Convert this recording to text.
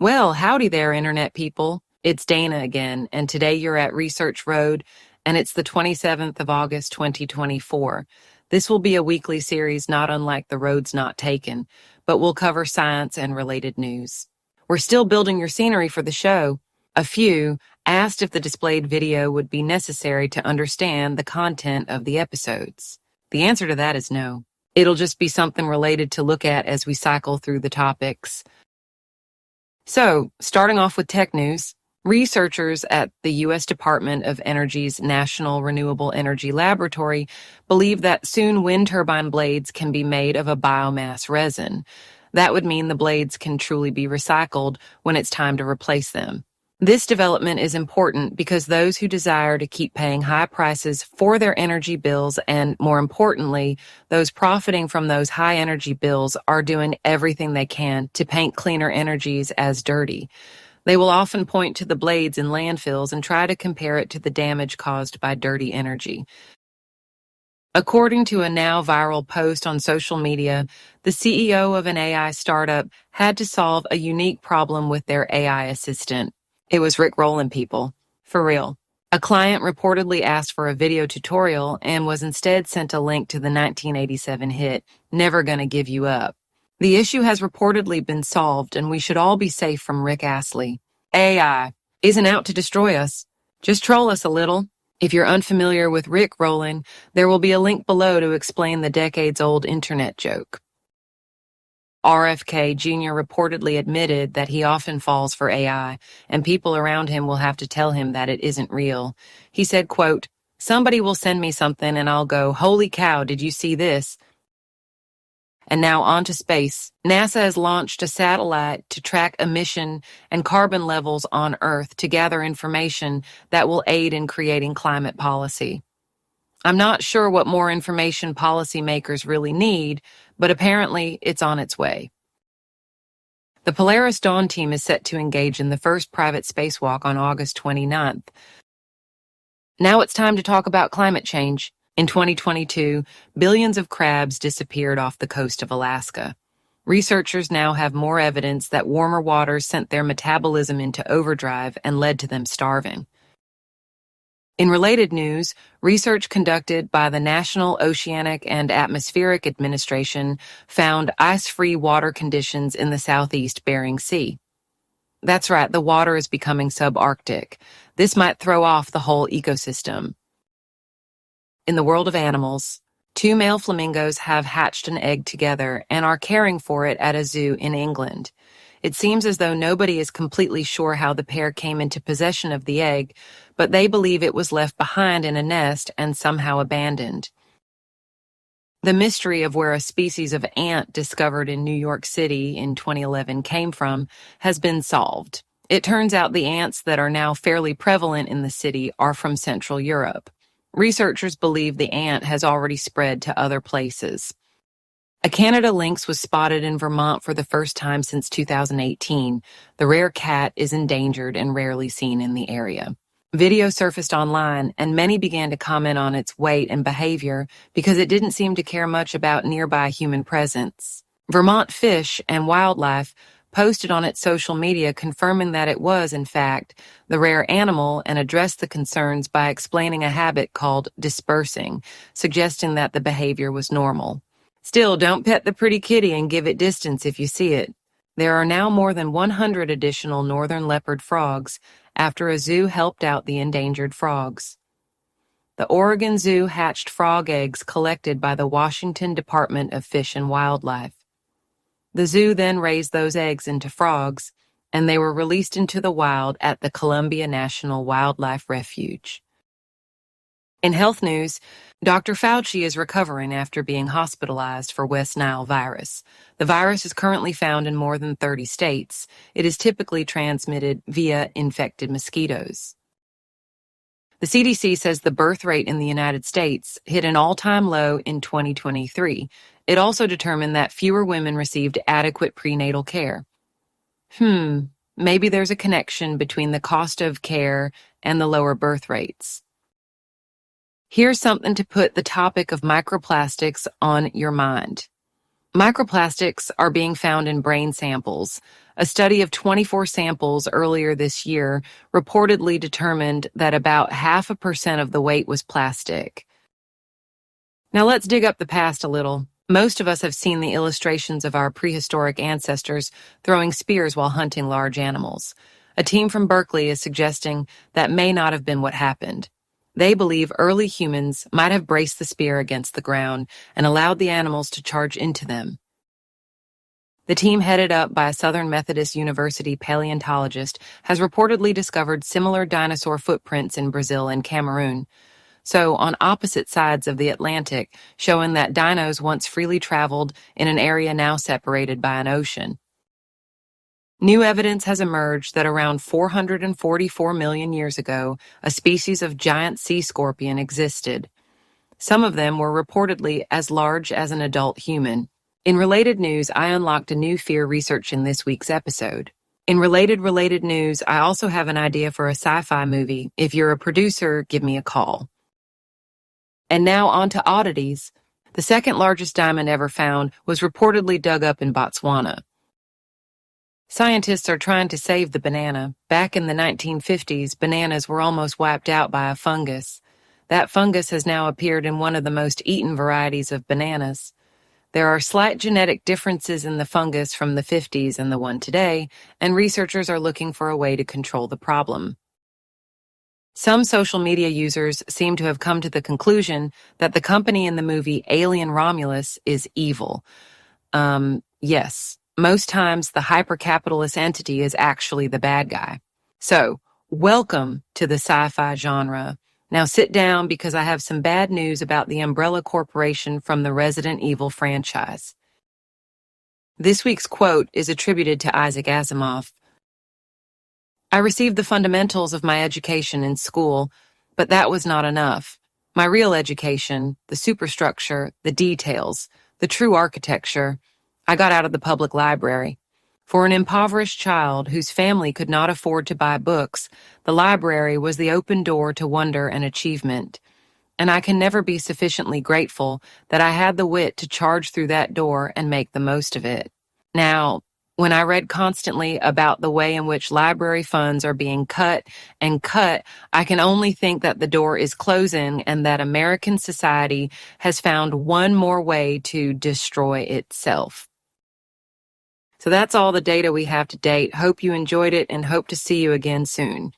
Well, howdy there, Internet people. It's Dana again, and today you're at Research Road, and it's the 27th of August, 2024. This will be a weekly series not unlike The Roads Not Taken, but we'll cover science and related news. We're still building your scenery for the show. A few asked if the displayed video would be necessary to understand the content of the episodes. The answer to that is no. It'll just be something related to look at as we cycle through the topics. So, starting off with tech news, researchers at the U.S. Department of Energy's National Renewable Energy Laboratory believe that soon wind turbine blades can be made of a biomass resin. That would mean the blades can truly be recycled when it's time to replace them. This development is important because those who desire to keep paying high prices for their energy bills and, more importantly, those profiting from those high energy bills are doing everything they can to paint cleaner energies as dirty. They will often point to the blades in landfills and try to compare it to the damage caused by dirty energy. According to a now viral post on social media, the CEO of an AI startup had to solve a unique problem with their AI assistant. It was Rick Rowland, people. For real. A client reportedly asked for a video tutorial and was instead sent a link to the 1987 hit, Never Gonna Give You Up. The issue has reportedly been solved, and we should all be safe from Rick Astley. AI isn't out to destroy us. Just troll us a little. If you're unfamiliar with Rick Rowland, there will be a link below to explain the decades-old internet joke. RFK Jr. reportedly admitted that he often falls for AI, and people around him will have to tell him that it isn't real. He said, quote, "Somebody will send me something and I'll go, 'Holy cow, did you see this?'" And now on to space. NASA has launched a satellite to track emission and carbon levels on Earth to gather information that will aid in creating climate policy. I'm not sure what more information policymakers really need, but apparently it's on its way. The Polaris Dawn team is set to engage in the first private spacewalk on August 29th. Now it's time to talk about climate change. In 2022, billions of crabs disappeared off the coast of Alaska. Researchers now have more evidence that warmer waters sent their metabolism into overdrive and led to them starving. In related news, research conducted by the National Oceanic and Atmospheric Administration found ice-free water conditions in the southeast Bering Sea. That's right, the water is becoming subarctic. This might throw off the whole ecosystem. In the world of animals, 2 male flamingos have hatched an egg together and are caring for it at a zoo in England. It seems as though nobody is completely sure how the pair came into possession of the egg, but they believe it was left behind in a nest and somehow abandoned. The mystery of where a species of ant discovered in New York City in 2011 came from has been solved. It turns out the ants that are now fairly prevalent in the city are from Central Europe. Researchers believe the ant has already spread to other places. A Canada lynx was spotted in Vermont for the first time since 2018. The rare cat is endangered and rarely seen in the area. Video surfaced online, and many began to comment on its weight and behavior because it didn't seem to care much about nearby human presence. Vermont Fish and Wildlife posted on its social media confirming that it was, in fact, the rare animal and addressed the concerns by explaining a habit called dispersing, suggesting that the behavior was normal. Still, don't pet the pretty kitty and give it distance if you see it. There are now more than 100 additional northern leopard frogs after a zoo helped out the endangered frogs. The Oregon Zoo hatched frog eggs collected by the Washington Department of Fish and Wildlife. The zoo then raised those eggs into frogs, and they were released into the wild at the Columbia National Wildlife Refuge. In health news, Dr. Fauci is recovering after being hospitalized for West Nile virus. The virus is currently found in more than 30 states. It is typically transmitted via infected mosquitoes. The CDC says the birth rate in the United States hit an all-time low in 2023. It also determined that fewer women received adequate prenatal care. Maybe there's a connection between the cost of care and the lower birth rates. Here's something to put the topic of microplastics on your mind. Microplastics are being found in brain samples. A study of 24 samples earlier this year reportedly determined that about 0.5% of the weight was plastic. Now let's dig up the past a little. Most of us have seen the illustrations of our prehistoric ancestors throwing spears while hunting large animals. A team from Berkeley is suggesting that may not have been what happened. They believe early humans might have braced the spear against the ground and allowed the animals to charge into them. The team headed up by a Southern Methodist University paleontologist has reportedly discovered similar dinosaur footprints in Brazil and Cameroon. So, on opposite sides of the Atlantic, showing that dinos once freely traveled in an area now separated by an ocean. New evidence has emerged that around 444 million years ago, a species of giant sea scorpion existed. Some of them were reportedly as large as an adult human. In related news, I unlocked a new fear researching this week's episode. In related news, I also have an idea for a sci-fi movie. If you're a producer, give me a call. And now on to oddities. The second largest diamond ever found was reportedly dug up in Botswana. Scientists are trying to save the banana. Back in the 1950s, bananas were almost wiped out by a fungus. That fungus has now appeared in one of the most eaten varieties of bananas. There are slight genetic differences in the fungus from the 50s and the one today, and researchers are looking for a way to control the problem. Some social media users seem to have come to the conclusion that the company in the movie Alien Romulus is evil. Yes. Most times, the hyper-capitalist entity is actually the bad guy. So, welcome to the sci-fi genre. Now sit down because I have some bad news about the Umbrella Corporation from the Resident Evil franchise. This week's quote is attributed to Isaac Asimov. I received the fundamentals of my education in school, but that was not enough. My real education, the superstructure, the details, the true architecture, I got out of the public library. For an impoverished child whose family could not afford to buy books, the library was the open door to wonder and achievement. And I can never be sufficiently grateful that I had the wit to charge through that door and make the most of it. Now, when I read constantly about the way in which library funds are being cut and cut, I can only think that the door is closing and that American society has found one more way to destroy itself. So that's all the data we have to date. Hope you enjoyed it and hope to see you again soon.